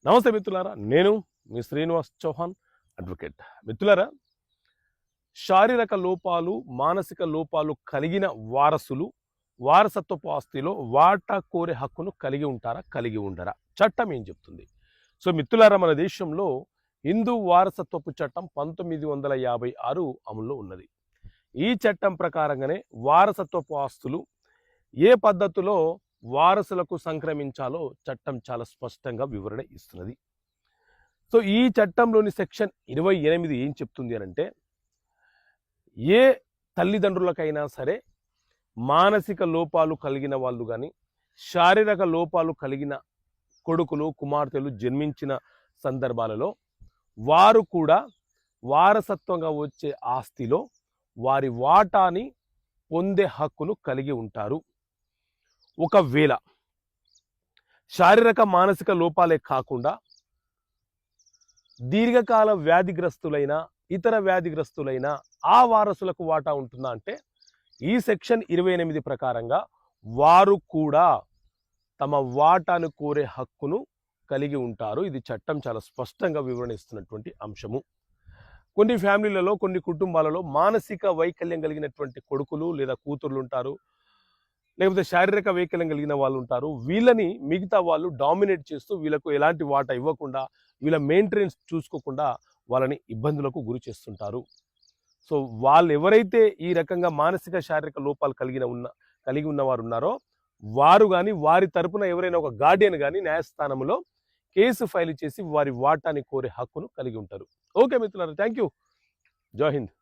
నమస్తే మిత్రులారా, నేను మీ శ్రీనివాస్ చౌహాన్ అడ్వకేట్. మిత్రులారా, శారీరక లోపాలు, మానసిక లోపాలు కలిగిన వారసులు వారసత్వపు ఆస్తిలో వాటా కోరే హక్కును కలిగి ఉంటారా, కలిగి ఉండరా? చట్టం ఏం చెప్తుంది? సో మిత్రులారా, మన దేశంలో హిందూ వారసత్వపు చట్టం 1956 అమల్లో ఉన్నది. ఈ చట్టం ప్రకారంగానే వారసత్వపు ఆస్తులు ఏ పద్ధతిలో వారసులకు సంక్రమించాలో చట్టం చాలా స్పష్టంగా వివరణ ఇస్తున్నది. సో ఈ చట్టంలోని సెక్షన్ 28 ఏం చెప్తుంది అనంటే, ఏ తల్లిదండ్రులకైనా సరే మానసిక లోపాలు కలిగిన వాళ్ళు కానీ, శారీరక లోపాలు కలిగిన కొడుకులు కుమార్తెలు జన్మించిన సందర్భాలలో వారు కూడా వారసత్వంగా వచ్చే ఆస్తిలో వారి వాటాని పొందే హక్కును కలిగి ఉంటారు. ఒకవేళ శారీరక మానసిక లోపాలే కాకుండా దీర్ఘకాల వ్యాధిగ్రస్తులైన ఇతర వ్యాధిగ్రస్తులైన ఆ వారసులకు వాటా ఉంటుందా అంటే, ఈ సెక్షన్ 28 ప్రకారంగా వారు కూడా తమ వాటాను కోరే హక్కును కలిగి ఉంటారు. ఇది చట్టం చాలా స్పష్టంగా వివరణ ఇస్తున్నటువంటి అంశము. కొన్ని ఫ్యామిలీలలో, కొన్ని కుటుంబాలలో మానసిక వైకల్యం కలిగినటువంటి కొడుకులు లేదా కూతుర్లు ఉంటారు, లేకపోతే శారీరక వైకల్యం కలిగిన వాళ్ళు ఉంటారు. వీళ్ళని మిగతా వాళ్ళు డామినేట్ చేస్తూ వీళ్ళకు ఎలాంటి వాటా ఇవ్వకుండా, వీళ్ళ మెయింటెనెన్స్ చూసుకోకుండా వాళ్ళని ఇబ్బందులకు గురి చేస్తుంటారు. సో వాళ్ళు ఎవరైతే ఈ రకంగా మానసిక శారీరక లోపాలు కలిగి ఉన్నవారు ఉన్నారో వారు కానీ, వారి తరపున ఎవరైనా ఒక గార్డియన్ కానీ న్యాయస్థానంలో కేసు ఫైల్ చేసి వారి వాటాని కోరే హక్కును కలిగి ఉంటారు. ఓకే మిత్రులారా, థ్యాంక్ యూ. జై హింద్.